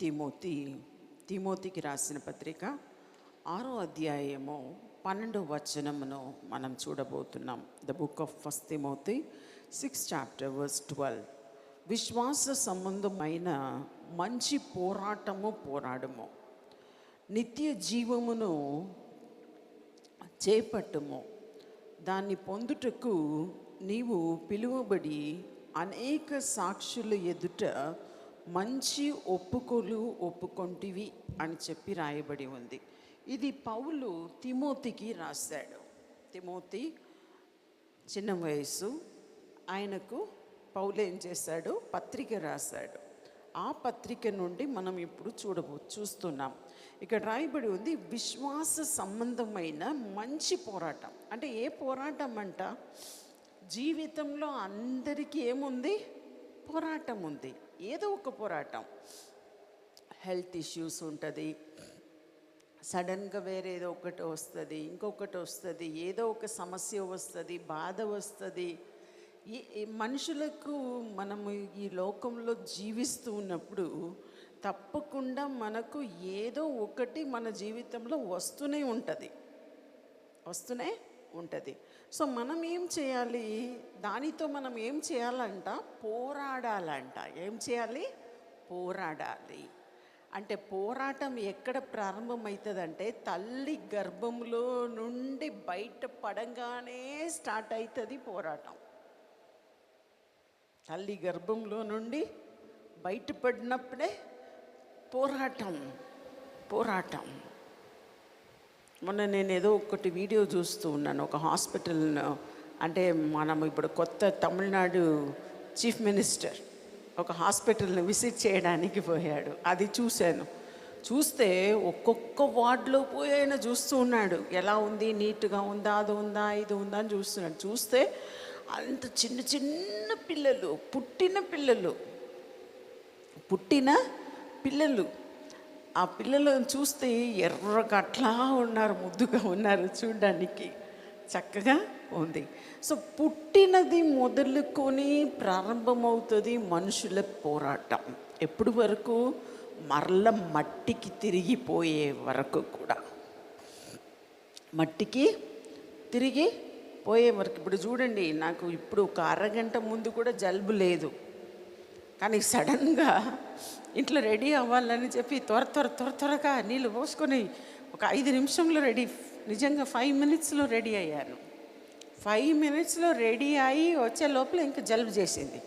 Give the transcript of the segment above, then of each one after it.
తిమోతికి రాసిన పత్రిక 6వ అధ్యాయము 12వ వచనమును మనం చూడబోతున్నాం. The book of first Timothy 6th chapter verse 12. విశ్వాస సంబంధమైన మంచి పోరాడము, నిత్య జీవమును చేపట్టుము. దాన్ని పొందుటకు నీవు పిలువబడి అనేక సాక్షుల ఎదుట మంచి ఒప్పుకొంటివి అని చెప్పి రాయబడి ఉంది. ఇది పౌలు తిమోతికి రాశాడు. తిమోతి చిన్న వయసు, ఆయనకు పౌలు ఏం చేశాడు, పత్రిక రాశాడు. ఆ పత్రిక నుండి మనం ఇప్పుడు చూస్తున్నాం. ఇక్కడ రాయబడి ఉంది విశ్వాస సంబంధమైన మంచి పోరాటం. అంటే ఏ పోరాటం అంట? జీవితంలో అందరికీ ఏముంది? పోరాటం ఉంది. ఏదో ఒక పోరాటం. హెల్త్ ఇష్యూస్ ఉంటుంది, సడన్గా వేరే ఏదో ఒకటి వస్తుంది, ఇంకొకటి వస్తుంది, ఏదో ఒక సమస్య వస్తుంది, బాధ వస్తుంది. ఈ మనుషులకు మనము ఈ లోకంలో జీవిస్తూ ఉన్నప్పుడు తప్పకుండా మనకు ఏదో ఒకటి మన జీవితంలో వస్తూనే ఉంటుంది. సో మనం ఏం చేయాలి? దానితో మనం ఏం చేయాలంట? పోరాడాలంట. ఏం చేయాలి? పోరాడాలి. అంటే పోరాటం ఎక్కడ ప్రారంభమవుతుందంటే తల్లి గర్భంలో నుండి బయట పడంగానే స్టార్ట్ అవుతుంది పోరాటం. తల్లి గర్భంలో నుండి బయటపడినప్పుడే పోరాటం. మొన్న నేను ఏదో ఒకటి వీడియో చూస్తూ ఉన్నాను. ఒక హాస్పిటల్, అంటే మనం ఇప్పుడు కొత్త తమిళనాడు చీఫ్ మినిస్టర్ ఒక హాస్పిటల్ని విజిట్ చేయడానికి పోయాడు. అది చూశాను. చూస్తే ఒక్కొక్క వార్డులో పోయి ఆయన చూస్తూ ఉన్నాడు. ఎలా ఉంది, నీట్గా ఉందా, అది ఉందా, ఇది ఉందా అని చూస్తున్నాడు. చూస్తే అంత చిన్న పిల్లలు, పుట్టిన పిల్లలు ఆ పిల్లలను చూస్తే ఎర్రగా అట్లా ఉన్నారు, ముద్దుగా ఉన్నారు, చూడడానికి చక్కగా ఉంది. సో పుట్టినది మొదలుకొని ప్రారంభమవుతుంది మనుషుల పోరాటం. ఎప్పుడు వరకు? మరల మట్టికి తిరిగిపోయే వరకు కూడా. మట్టికి తిరిగిపోయే వరకు. ఇప్పుడు చూడండి, నాకు ఇప్పుడు ఒక అరగంట ముందు కూడా జలుబు లేదు, కానీ సడన్గా ఇంట్లో రెడీ అవ్వాలని చెప్పి త్వరగా నీళ్ళు పోసుకొని ఒక 5 నిమిషంలో రెడీ, నిజంగా 5 minutesలో రెడీ అయ్యాను. 5 minutesలో రెడీ అయ్యి వచ్చే లోపల ఇంకా జలుబు చేసింది.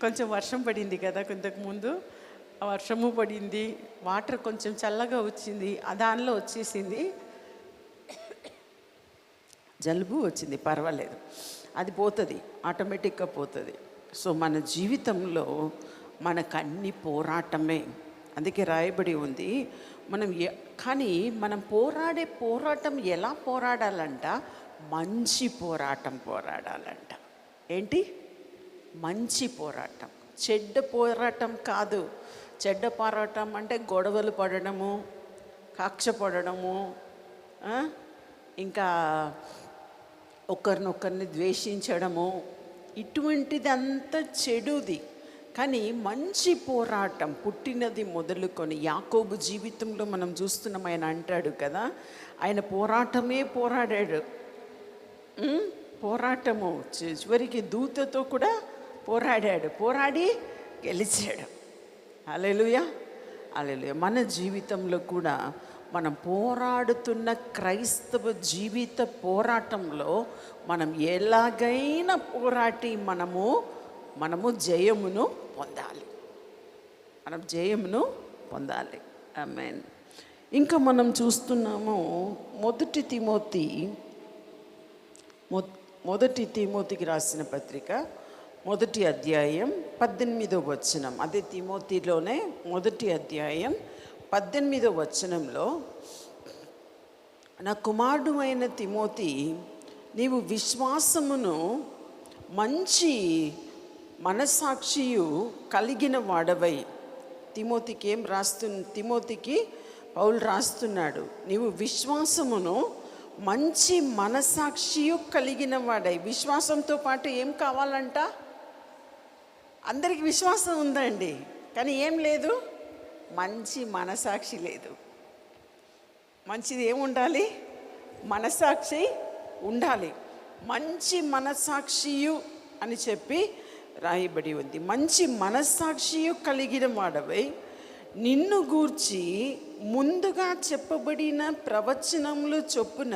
కొంచెం వర్షం పడింది కదా కొంతకుముందు, ఆ వర్షము పడింది, వాటర్ కొంచెం చల్లగా వచ్చింది, దానిలో వచ్చేసింది, జలుబు వచ్చింది. పర్వాలేదు, అది పోతుంది, ఆటోమేటిక్గా పోతుంది. సో మన జీవితంలో మనకు అన్ని పోరాటమే. అందుకే రాయబడి ఉంది కానీ మనం పోరాటం ఎలా పోరాడాలంట? మంచి పోరాడాలంట. ఏంటి? మంచి పోరాటం. చెడ్డ పోరాటం కాదు. చెడ్డ పోరాటం అంటే గొడవలు పడడము, కక్ష పడడము, ఇంకా ఒకరినొకరిని ద్వేషించడము, ఇటువంటిది అంతా చెడుది. కానీ మంచి పోరాటం పుట్టినది మొదలుకొని యాకోబు జీవితంలో మనం చూస్తున్నాం. ఆయన అంటాడు కదా, ఆయన పోరాడాడు. పోరాటము చివరికి దూతతో కూడా పోరాడి గెలిచాడు. హల్లెలూయా. మన జీవితంలో కూడా మనం పోరాడుతున్న క్రైస్తవ జీవిత పోరాటంలో మనం ఎలాగైనా పోరాటి మనము జయమును పొందాలి. ఆమేన్. ఇంకా మనం చూస్తున్నాము మొదటి తిమోతికి రాసిన పత్రిక 1వ అధ్యాయం 18వ వచనం. అదే తిమోతిలోనే 1వ అధ్యాయం 18వ వచనంలో, నా కుమారుడు అయిన తిమోతి, నీవు విశ్వాసమును మంచి మనస్సాక్షియు కలిగిన వాడవై. తిమోతికి పౌలు రాస్తున్నాడు, నీవు విశ్వాసమును మంచి మనస్సాక్షియు కలిగిన వాడై. విశ్వాసంతో పాటు ఏం కావాలంట? అందరికి విశ్వాసం ఉందండి, కానీ ఏం లేదు, మంచి మనసాక్షి లేదు. మంచిది ఏముండాలి? మనసాక్షి ఉండాలి. మంచి మనసాక్షియు అని చెప్పి రాయబడి ఉంది. మంచి మనస్సాక్షియు కలిగిన వాడవై నిన్ను గూర్చి ముందుగా చెప్పబడిన ప్రవచనములు చొప్పున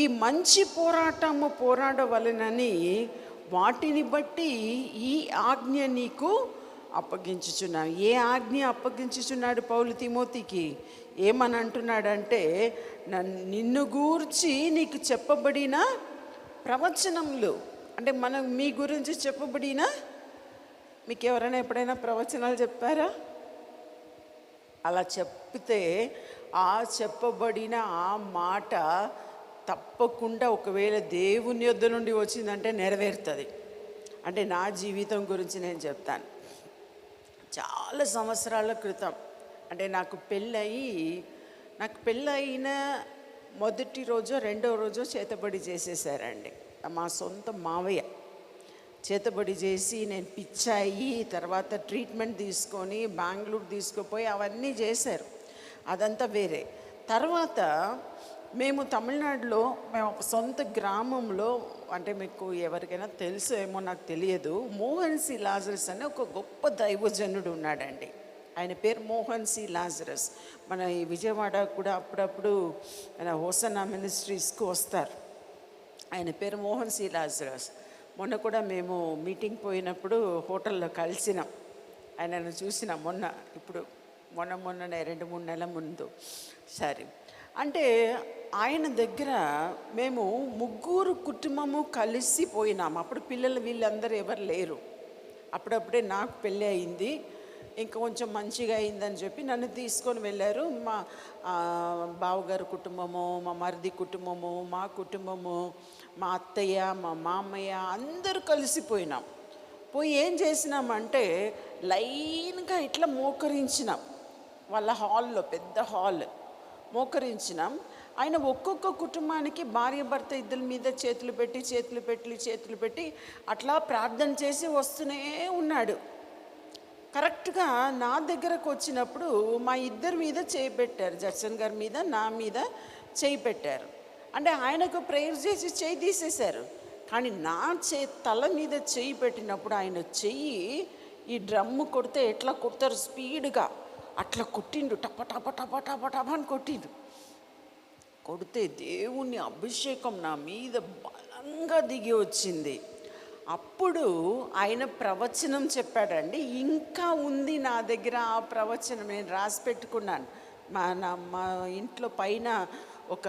ఈ మంచి పోరాటము పోరాడవలెనని వాటిని బట్టి ఈ ఆజ్ఞ నీకు అప్పగించుచున్నాను. ఏ ఆజ్ఞ అప్పగించుచున్నాడు పౌలు తిమోతికి? ఏమని అంటున్నాడంటే, నిన్ను గూర్చి నీకు చెప్పబడిన ప్రవచనములు అంటే మీ గురించి చెప్పబడిన, మీకు ఎవరైనా ఎప్పుడైనా ప్రవచనాలు చెప్పారా? అలా చెప్తే ఆ చెప్పబడిన ఆ మాట తప్పకుండా ఒకవేళ దేవుని యొద్ద నుండి వచ్చిందంటే నెరవేరుతుంది. అంటే నా జీవితం గురించి నేను చెప్తాను. చాలా సంవత్సరాల క్రితం, అంటే నాకు పెళ్ళయిన మొదటి రోజో రెండో రోజో చేతబడి చేసేసారండి. మా సొంత మావయ్య చేతబడి చేసి నేను పిచ్చాయి, తర్వాత ట్రీట్మెంట్ తీసుకొని బెంగళూరు తీసుకుపోయి అవన్నీ చేశారు. అదంతా వేరే. తర్వాత మేము తమిళనాడులో మేము ఒక సొంత గ్రామంలో, అంటే మీకు ఎవరికైనా తెలుసు ఏమో నాకు తెలియదు, మోహన్ సి లాజరస్ అనే ఒక గొప్ప దైవజనుడు ఉన్నాడండి. ఆయన పేరు మోహన్ సి లాజరస్. మన ఈ విజయవాడ కూడా అప్పుడప్పుడు ఆయన హోసన్నా మినిస్ట్రీస్కి వస్తారు. ఆయన పేరు మోహన్ సి లాజరస్. మొన్న కూడా మేము మీటింగ్ పోయినప్పుడు హోటల్లో కలిసినాం. ఆయనను చూసినాం మొన్ననే 2-3 నెలల ముందు. సరే, అంటే ఆయన దగ్గర మేము 3 కుటుంబము కలిసి పోయినాం. అప్పుడు పిల్లలు వీళ్ళందరూ ఎవరు లేరు. అప్పుడప్పుడే నాకు పెళ్ళి అయింది, ఇంకా కొంచెం మంచిగా అయిందని చెప్పి నన్ను తీసుకొని వెళ్ళారు. మా బావగారు కుటుంబము, మా మరిది కుటుంబము, మా కుటుంబము, మా అత్తయ్య, మా మామయ్య అందరూ కలిసిపోయినాం. పోయి ఏం చేసినామంటే లైన్గా ఇట్లా మోకరించినాం. వాళ్ళ హాల్లో, పెద్ద హాల్, మోకరించినాం. ఆయన ఒక్కొక్క కుటుంబానికి భార్య భర్త ఇద్దరి మీద చేతులు పెట్టి అట్లా ప్రార్థన చేసి వస్తూనే ఉన్నాడు. కరెక్ట్గా నా దగ్గరకు వచ్చినప్పుడు మా ఇద్దరి మీద చేయి పెట్టారు. జడ్సన్ గారి మీద, నా మీద చేయి పెట్టారు. అంటే ఆయనకు ప్రేయర్ చేసి చేయి తీసేశారు. కానీ నా తల మీద చేయి పెట్టినప్పుడు ఆయన చెయ్యి ఈ డ్రమ్ము కొడితే ఎట్లా కొడతారు స్పీడ్గా అట్లా కొట్టిండు. టప టప టప టప టప అని కొట్టిండు. కొడితే దేవుని అభిషేకం నా మీద బలంగా దిగి వచ్చింది. అప్పుడు ఆయన ప్రవచనం చెప్పాడండి. ఇంకా ఉంది నా దగ్గర ఆ ప్రవచనం, నేను రాసి పెట్టుకున్నాను. మా ఇంట్లో పైన ఒక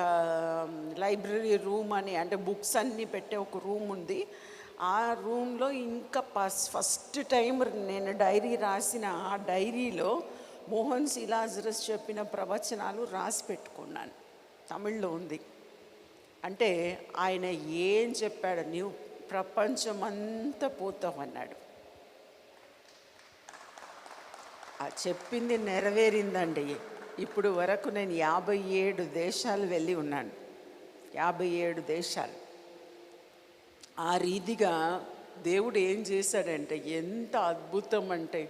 లైబ్రరీ రూమ్ అని, అంటే బుక్స్ అన్నీ పెట్టే ఒక రూమ్ ఉంది. ఆ రూమ్లో ఇంకా ఫస్ట్ టైం నేను డైరీ రాసిన ఆ డైరీలో మోహన్ సి లాజరస్ చెప్పిన ప్రవచనాలు రాసి పెట్టుకున్నాను. తమిళ్లో ఉంది. అంటే ఆయన ఏం చెప్పాడు, నీవు ప్రపంచమంతా పోతామన్నాడు. ఆ చెప్పింది నెరవేరిందండి. ఇప్పుడు వరకు నేను 57 దేశాలు వెళ్ళి ఉన్నాను. 57 దేశాలు. ఆ రీతిగా దేవుడు ఏం చేశాడంటే ఎంత అద్భుతం అంటే,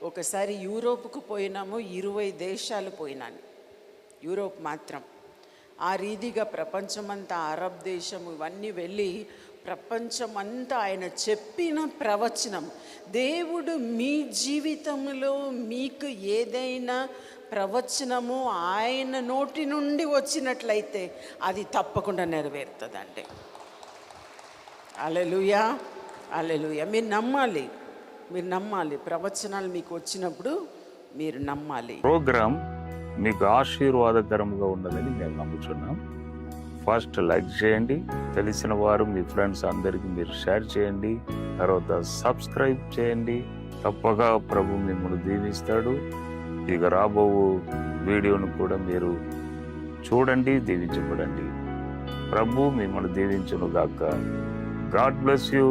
ఒకసారి యూరోప్కు పోయినాము, 20 దేశాలు పోయినాను, యూరోప్ మాత్రం. ఆ రీతిగా ప్రపంచమంతా, అరబ్ దేశం ఇవన్నీ వెళ్ళి ప్రపంచమంతా ఆయన చెప్పిన ప్రవచనం. దేవుడు మీ జీవితంలో మీకు ఏదైనా ప్రవచనము ఆయన నోటి నుండి వచ్చినట్లయితే అది తప్పకుండా నెరవేరుతుందండి. హల్లెలూయా, హల్లెలూయా. మీరు నమ్మాలి. ప్రవచనాలు మీకు వచ్చినప్పుడు మీరు నమ్మాలి. ప్రోగ్రామ్ మీకు ఆశీర్వాదకరంగా ఉన్నదని మేము నమ్ముతున్నాం. ఫస్ట్ లైక్ చేయండి, తెలిసిన వారు మీ ఫ్రెండ్స్ అందరికీ మీరు షేర్ చేయండి, తర్వాత సబ్స్క్రైబ్ చేయండి. తప్పగా ప్రభు మిమ్మల్ని దీవిస్తాడు. ఇక రాబో వీడియోను కూడా మీరు చూడండి, దీవించబడండి. ప్రభు మిమ్మల్ని దీవించును గాక. God bless you.